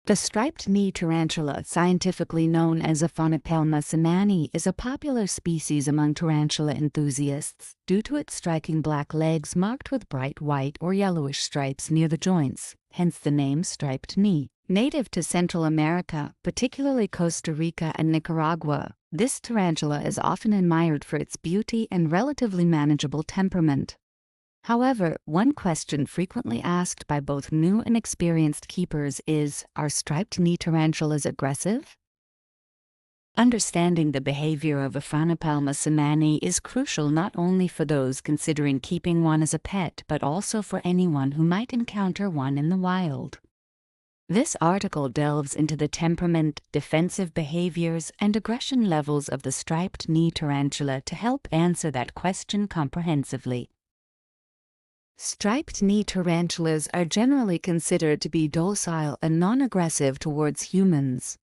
The striped knee tarantula, scientifically known as Aphonopelma semani, is a popular species among tarantula enthusiasts due to its striking black legs marked with bright white or yellowish stripes near the joints, hence the name striped knee. Native to Central America, particularly Costa Rica and Nicaragua, this tarantula is often admired for its beauty and relatively manageable temperament. However, one question frequently asked by both new and experienced keepers is, are striped knee tarantulas aggressive? Understanding the behavior of Aphonopelma semani is crucial not only for those considering keeping one as a pet but also for anyone who might encounter one in the wild. This article delves into the temperament, defensive behaviors, and aggression levels of the striped knee tarantula to help answer that question comprehensively. Striped knee tarantulas are generally considered to be docile and non-aggressive towards humans.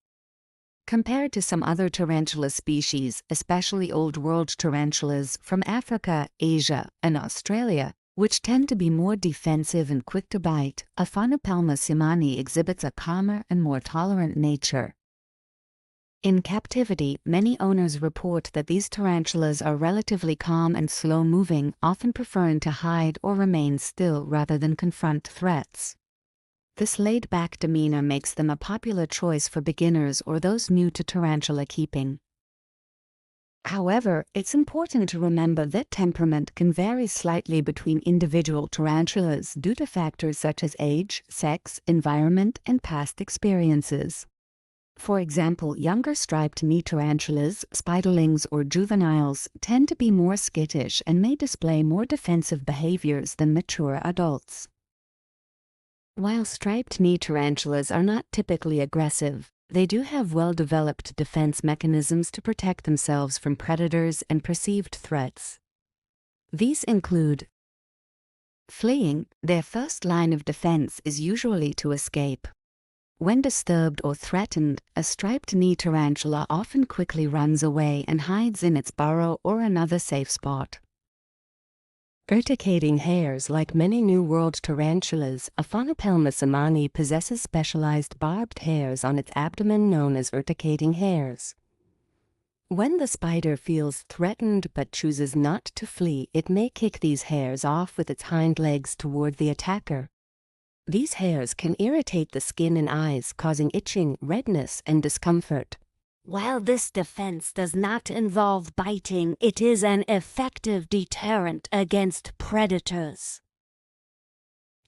Compared to some other tarantula species, especially Old World tarantulas from Africa, Asia, and Australia, which tend to be more defensive and quick to bite, Aphonopelma semani exhibits a calmer and more tolerant nature. In captivity, many owners report that these tarantulas are relatively calm and slow-moving, often preferring to hide or remain still rather than confront threats. This laid-back demeanor makes them a popular choice for beginners or those new to tarantula keeping. However, it's important to remember that temperament can vary slightly between individual tarantulas due to factors such as age, sex, environment, and past experiences. For example, younger striped knee tarantulas, spiderlings, or juveniles tend to be more skittish and may display more defensive behaviors than mature adults. While striped knee tarantulas are not typically aggressive, they do have well-developed defense mechanisms to protect themselves from predators and perceived threats. These include fleeing. Their first line of defense is usually to escape. When disturbed or threatened, a striped knee tarantula often quickly runs away and hides in its burrow or another safe spot. Urticating hairs. Like many New World tarantulas, Aphonopelma semani possesses specialized barbed hairs on its abdomen known as urticating hairs. When the spider feels threatened but chooses not to flee, it may kick these hairs off with its hind legs toward the attacker. These hairs can irritate the skin and eyes, causing itching, redness, and discomfort. While this defense does not involve biting, it is an effective deterrent against predators.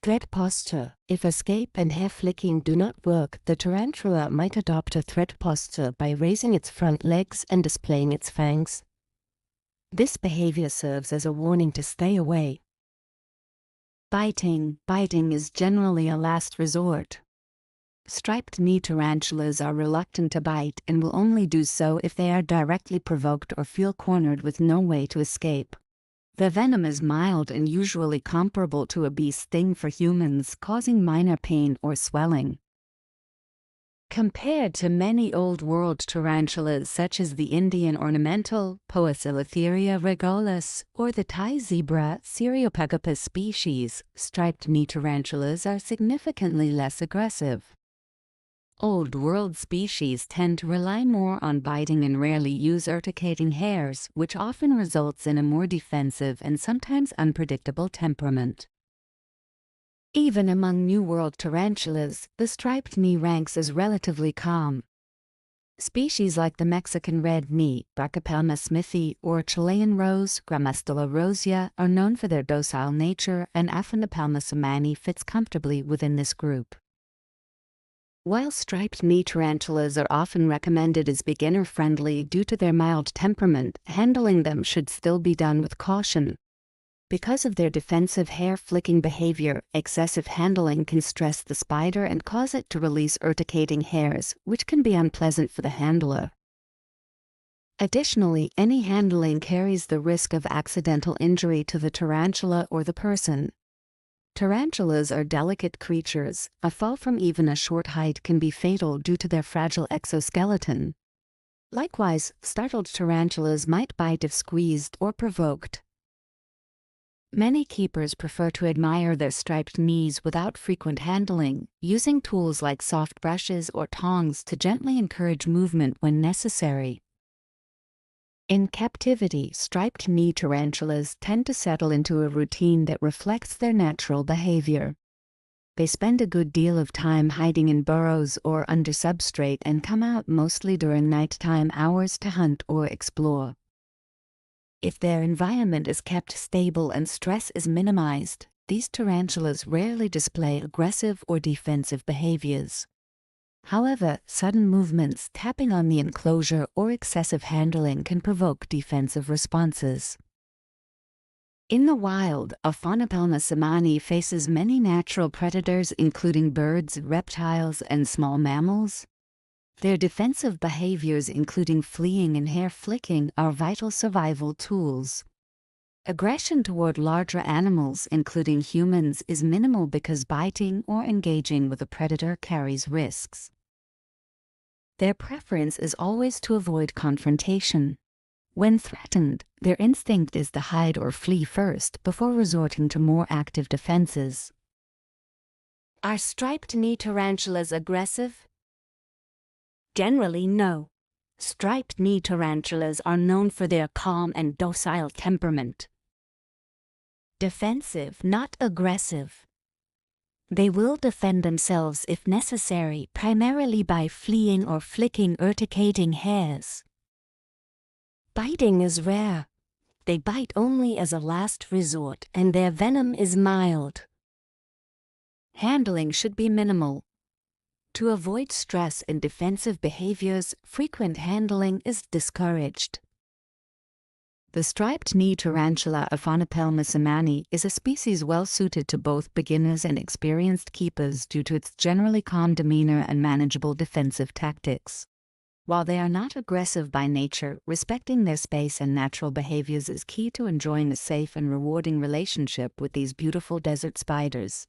Threat posture. If escape and hair flicking do not work, the tarantula might adopt a threat posture by raising its front legs and displaying its fangs. This behavior serves as a warning to stay away. Biting. Biting is generally a last resort. Striped knee tarantulas are reluctant to bite and will only do so if they are directly provoked or feel cornered with no way to escape. The venom is mild and usually comparable to a bee sting for humans, causing minor pain or swelling. Compared to many Old World tarantulas such as the Indian ornamental Poecilotheria regolus or the Thai zebra Cereopagopus species, striped knee tarantulas are significantly less aggressive. Old World species tend to rely more on biting and rarely use urticating hairs, which often results in a more defensive and sometimes unpredictable temperament. Even among New World tarantulas, the striped knee ranks as relatively calm. Species like the Mexican red knee, Brachypelma smithii, or Chilean rose, Gramustula rosea, are known for their docile nature, and Aphonopelma semani fits comfortably within this group. While striped knee tarantulas are often recommended as beginner-friendly due to their mild temperament, handling them should still be done with caution. Because of their defensive hair-flicking behavior, excessive handling can stress the spider and cause it to release urticating hairs, which can be unpleasant for the handler. Additionally, any handling carries the risk of accidental injury to the tarantula or the person. Tarantulas are delicate creatures. A fall from even a short height can be fatal due to their fragile exoskeleton. Likewise, startled tarantulas might bite if squeezed or provoked. Many keepers prefer to admire their striped knees without frequent handling, using tools like soft brushes or tongs to gently encourage movement when necessary. In captivity, striped knee tarantulas tend to settle into a routine that reflects their natural behavior. They spend a good deal of time hiding in burrows or under substrate and come out mostly during nighttime hours to hunt or explore. If their environment is kept stable and stress is minimized, these tarantulas rarely display aggressive or defensive behaviors. However, sudden movements, tapping on the enclosure, or excessive handling can provoke defensive responses. In the wild, Aphonopel masamani faces many natural predators including birds, reptiles, and small mammals. Their defensive behaviors, including fleeing and hair flicking, are vital survival tools. Aggression toward larger animals, including humans, is minimal because biting or engaging with a predator carries risks. Their preference is always to avoid confrontation. When threatened, their instinct is to hide or flee first before resorting to more active defenses. Are striped knee tarantulas aggressive? Generally, no. Striped knee tarantulas are known for their calm and docile temperament. Defensive, not aggressive. They will defend themselves if necessary, primarily by fleeing or flicking urticating hairs. Biting is rare. They bite only as a last resort, and their venom is mild. Handling should be minimal. To avoid stress and defensive behaviors, frequent handling is discouraged. The striped knee tarantula Aphonopel masamani is a species well suited to both beginners and experienced keepers due to its generally calm demeanor and manageable defensive tactics. While they are not aggressive by nature, respecting their space and natural behaviors is key to enjoying a safe and rewarding relationship with these beautiful desert spiders.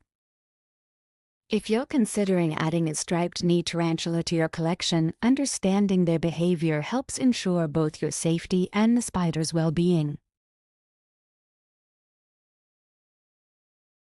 If you're considering adding a striped knee tarantula to your collection, understanding their behavior helps ensure both your safety and the spider's well-being.